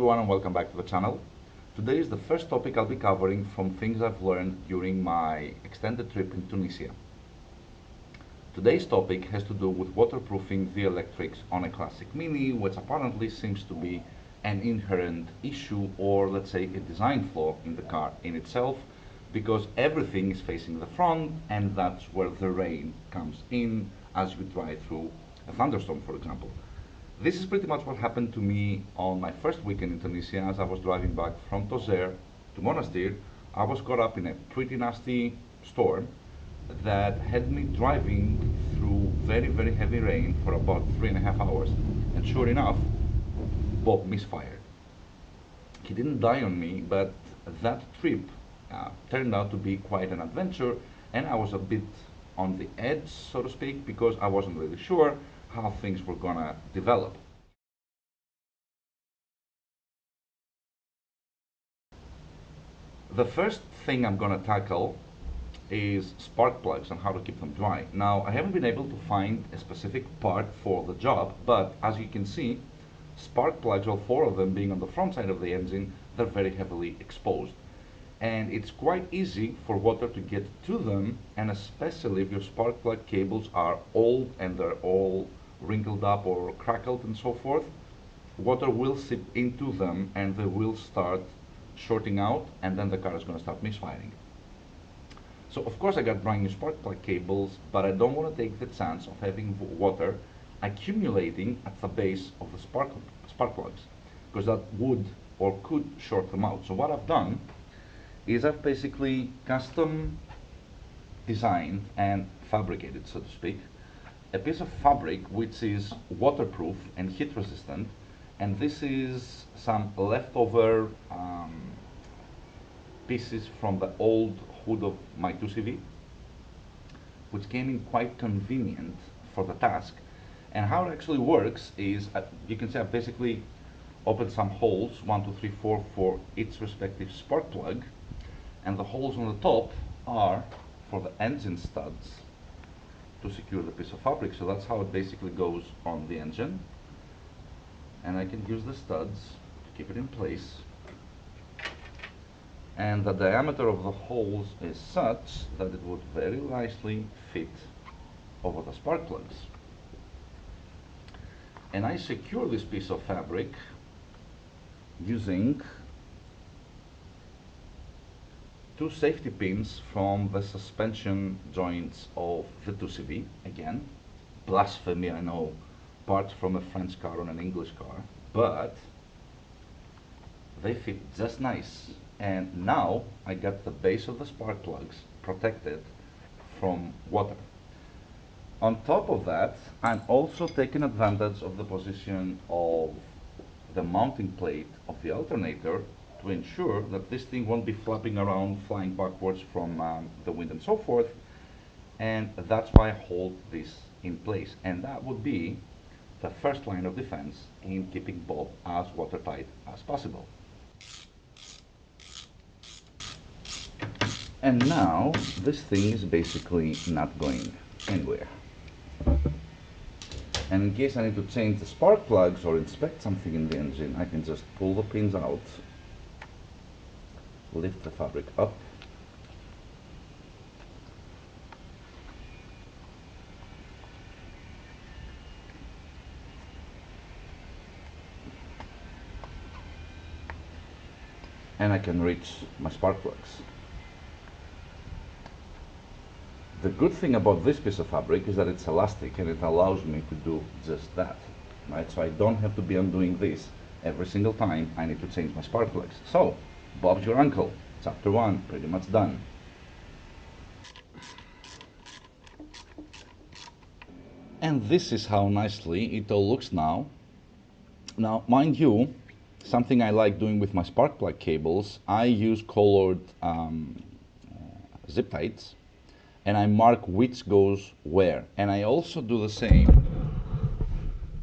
everyone and welcome back to the channel. Today is the first topic I'll be covering from things I've learned during my extended trip in Tunisia. Today's topic has to do with waterproofing the electrics on a classic Mini, which apparently seems to be an inherent issue, or let's say a design flaw in the car in itself, because everything is facing the front and that's where the rain comes in as you drive through a thunderstorm, for example. This is pretty much what happened to me on my first weekend in Tunisia. As I was driving back from Tozer to Monastir, I was caught up in a pretty nasty storm that had me driving through very heavy rain for about 3.5 hours. And sure enough, Bob misfired. He didn't die on me, but that trip turned out to be quite an adventure, and I was a bit on the edge, so to speak, because I wasn't really sure how things were gonna develop. The first thing I'm gonna tackle is spark plugs and how to keep them dry. Now, I haven't been able to find a specific part for the job, but as you can see, spark plugs, all 4 of them being on the front side of the engine, they're very heavily exposed. And it's quite easy for water to get to them, and especially if your spark plug cables are old and they're all wrinkled up or crackled and so forth, water will seep into them and they will start shorting out, and then the car is going to start misfiring. So of course I got brand new spark plug cables, but I don't want to take the chance of having water accumulating at the base of the spark plugs, because that would or could short them out. So what I've done is I've basically custom designed and fabricated, so to speak, a piece of fabric which is waterproof and heat resistant, and this is some leftover pieces from the old hood of my 2CV, which came in quite convenient for the task. And how it actually works is, you can see I've basically opened some holes, 1, 2, 3, 4, for each respective spark plug, and the holes on the top are for the engine studs to secure the piece of fabric. So that's how it basically goes on the engine, and I can use the studs to keep it in place, and the diameter of the holes is such that it would very nicely fit over the spark plugs. And I secure this piece of fabric using 2 safety pins from the suspension joints of the 2CV. Again, blasphemy, I know, parts from a French car on an English car, but they fit just nice. And now I got the base of the spark plugs protected from water. On top of that, I'm also taking advantage of the position of the mounting plate of the alternator to ensure that this thing won't be flapping around, flying backwards from the wind and so forth. And that's why I hold this in place. And that would be the first line of defense in keeping Bob as watertight as possible. And now this thing is basically not going anywhere. And in case I need to change the spark plugs or inspect something in the engine, I can just pull the pins out, lift the fabric up, and I can reach my spark plugs. The good thing about this piece of fabric is that it's elastic and it allows me to do just that, right? So I don't have to be undoing this every single time I need to change my spark plugs. So, Bob's your uncle. Chapter 1, pretty much done. And this is how nicely it all looks now. Now, mind you, something I like doing with my spark plug cables, I use colored zip ties, and I mark which goes where. And I also do the same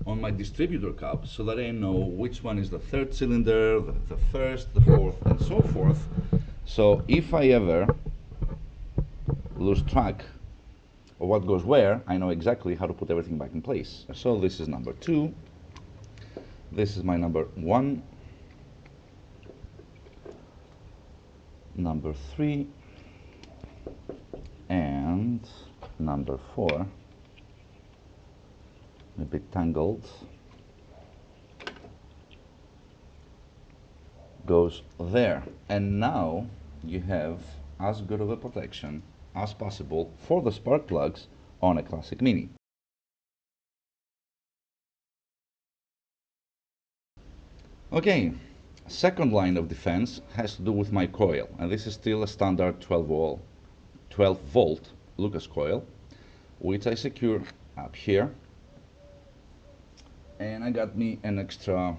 on my distributor cup, so that I know which one is the 3rd cylinder, the 1st, the 4th, and so forth. So if I ever lose track of what goes where, I know exactly how to put everything back in place. So this is number 2, this is my number 1, number 3 and number 4, a bit tangled, goes there. And now you have as good of a protection as possible for the spark plugs on a classic Mini. Okay, second line of defense has to do with my coil, and this is still a standard 12 volt Lucas coil, which I secure up here, and I got me an extra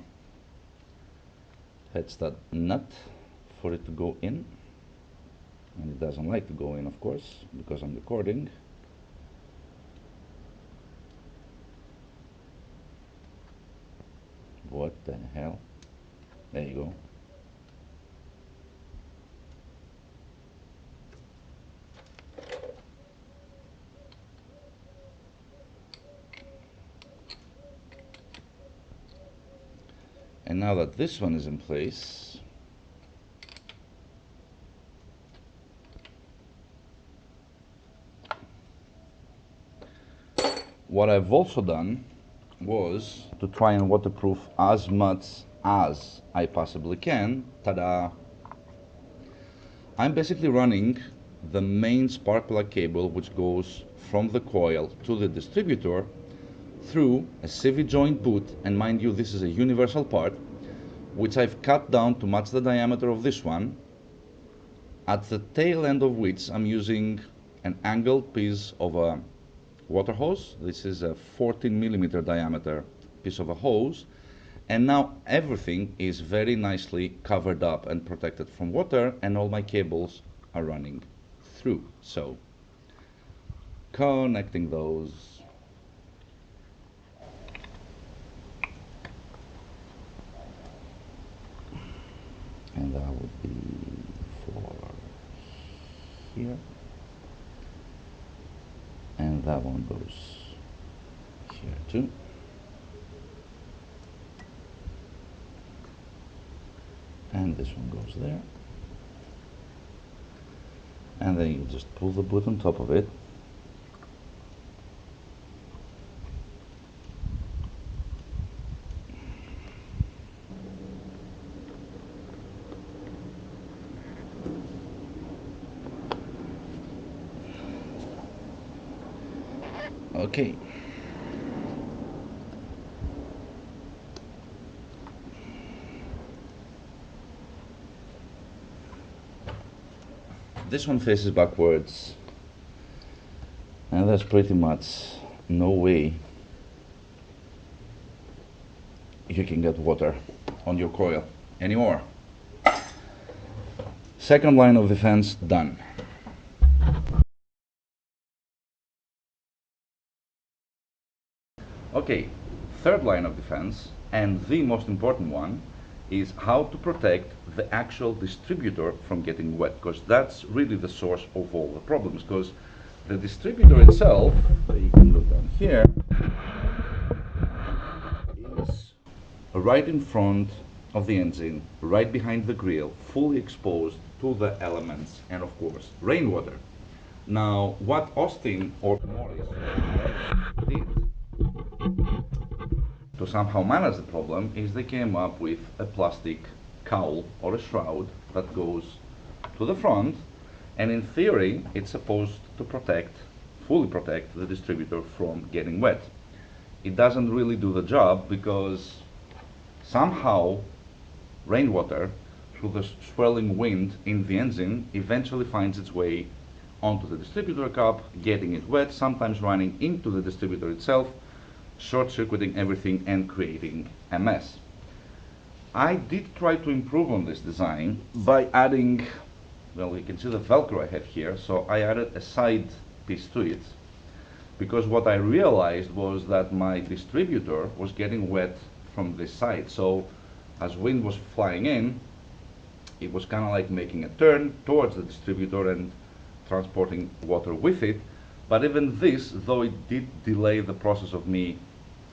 head stud nut for it to go in, and it doesn't like to go in, of course, because I'm recording. What the hell? There you go. And now that this one is in place, what I've also done was to try and waterproof as much as I possibly can. Ta-da! I'm basically running the main spark plug cable, which goes from the coil to the distributor, through a CV joint boot, and mind you, this is a universal part, which I've cut down to match the diameter of this one, at the tail end of which I'm using an angled piece of a water hose. This is a 14mm diameter piece of a hose, and now everything is very nicely covered up and protected from water, and all my cables are running through. So connecting those, and that would be for here, and that one goes here too. And this one goes there, and then you just pull the boot on top of it, okay. This one faces backwards, and there's pretty much no way you can get water on your coil anymore. Second line of defense done. Okay, third line of defense, and the most important one, is how to protect the actual distributor from getting wet, because that's really the source of all the problems. Because the distributor itself, you can look down here, is right in front of the engine, right behind the grill, fully exposed to the elements and of course rainwater. Now what Austin or Morris did to somehow manage the problem is they came up with a plastic cowl or a shroud that goes to the front, and in theory it's supposed to fully protect the distributor from getting wet. It doesn't really do the job, because somehow rainwater through the swirling wind in the engine eventually finds its way onto the distributor cup, getting it wet, sometimes running into the distributor itself, short-circuiting everything and creating a mess. I did try to improve on this design by adding, well, you can see the Velcro I have here, so I added a side piece to it, because what I realized was that my distributor was getting wet from this side. So as wind was flying in, it was kind of like making a turn towards the distributor and transporting water with it. But even this, though it did delay the process of me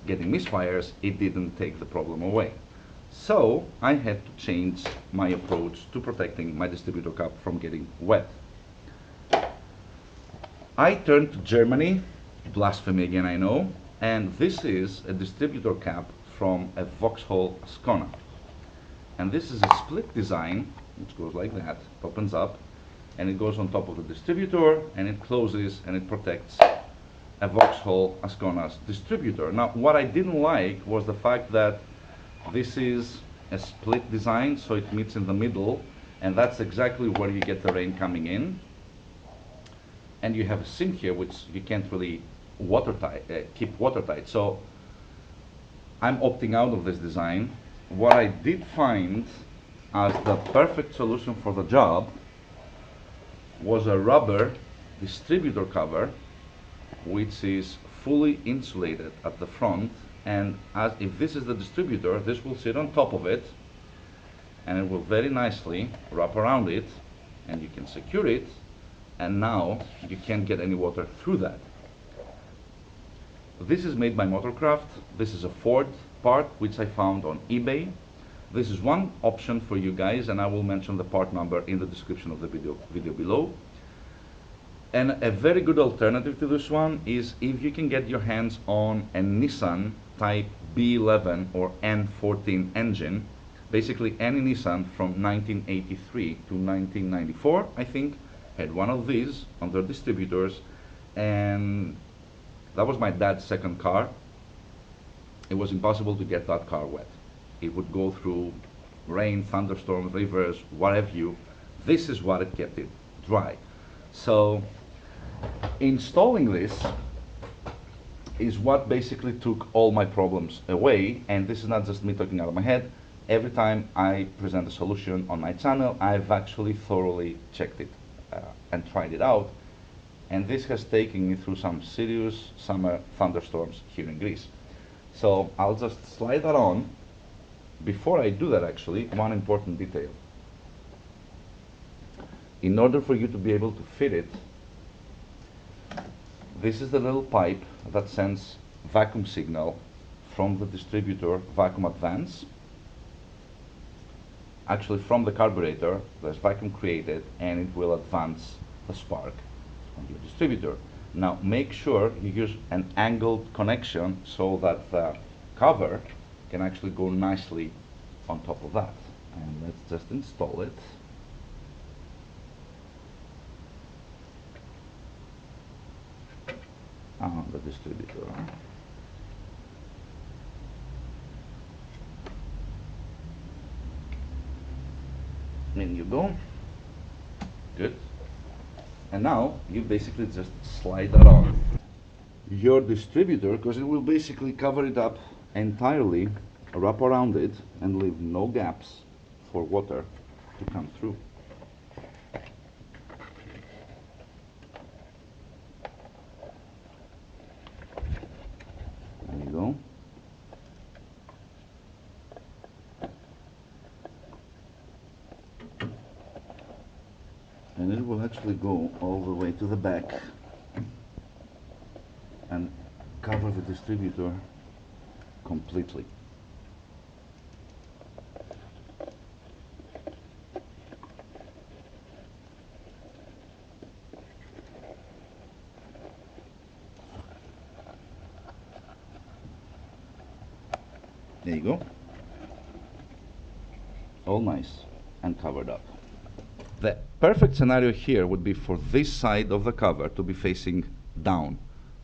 getting misfires, it didn't take the problem away. So I had to change my approach to protecting my distributor cap from getting wet. I turned to Germany, blasphemy again I know, and this is a distributor cap from a Vauxhall Ascona. And this is a split design, which goes like that, it opens up, and it goes on top of the distributor, and it closes, and it protects a Vauxhall Ascona's distributor. Now, what I didn't like was the fact that this is a split design, so it meets in the middle, and that's exactly where you get the rain coming in. And you have a sink here, which you can't really keep watertight. So I'm opting out of this design. What I did find as the perfect solution for the job was a rubber distributor cover, which is fully insulated at the front, and as if this is the distributor, this will sit on top of it, and it will very nicely wrap around it, and you can secure it, and now you can't get any water through that. This is made by Motorcraft. This is a Ford part which I found on eBay. This is one option for you guys, and I will mention the part number in the description of the video below. And a very good alternative to this one is if you can get your hands on a Nissan type B11 or N14 engine. Basically any Nissan from 1983 to 1994, I think, had one of these on their distributors, and that was my dad's second car. It was impossible to get that car wet. It would go through rain, thunderstorms, rivers, whatever you. This is what it kept it dry. So installing this is what basically took all my problems away, and this is not just me talking out of my head. Every time I present a solution on my channel, I've actually thoroughly checked it and tried it out, and this has taken me through some serious summer thunderstorms here in Greece. So I'll just slide that on. Before I do that, actually, one important detail. In order for you to be able to fit it, this is the little pipe that sends vacuum signal from the distributor vacuum advance. Actually, from the carburetor, there's vacuum created, and it will advance the spark on your distributor. Now, make sure you use an angled connection so that the cover can actually go nicely on top of that. And let's just install it. On the distributor. In you go. Good. And now you basically just slide that on your distributor, because it will basically cover it up entirely, wrap around it, and leave no gaps for water to come through. There you go. And it will actually go all the way to the back and cover the distributor completely. There you go. All nice and covered up. The perfect scenario here would be for this side of the cover to be facing down.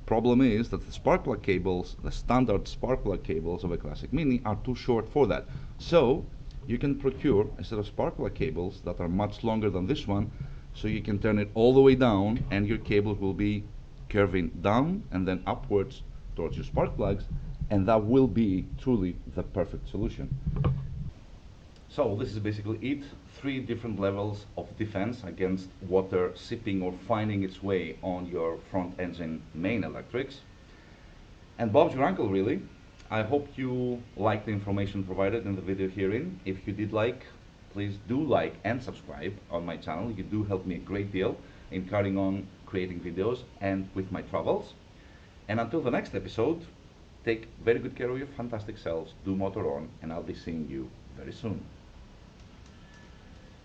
Problem is that the spark plug cables, the standard spark plug cables of a Classic Mini, are too short for that. So you can procure a set of spark plug cables that are much longer than this one, so you can turn it all the way down, and your cables will be curving down and then upwards towards your spark plugs, and that will be truly the perfect solution. So this is basically it. 3 different levels of defense against water seeping or finding its way on your front engine main electrics. And Bob's your uncle, really. I hope you liked the information provided in the video herein. If you did like, please do like and subscribe on my channel. You do help me a great deal in carrying on creating videos and with my travels. And until the next episode, Take very good care of your fantastic selves, do motor on, and I'll be seeing you very soon.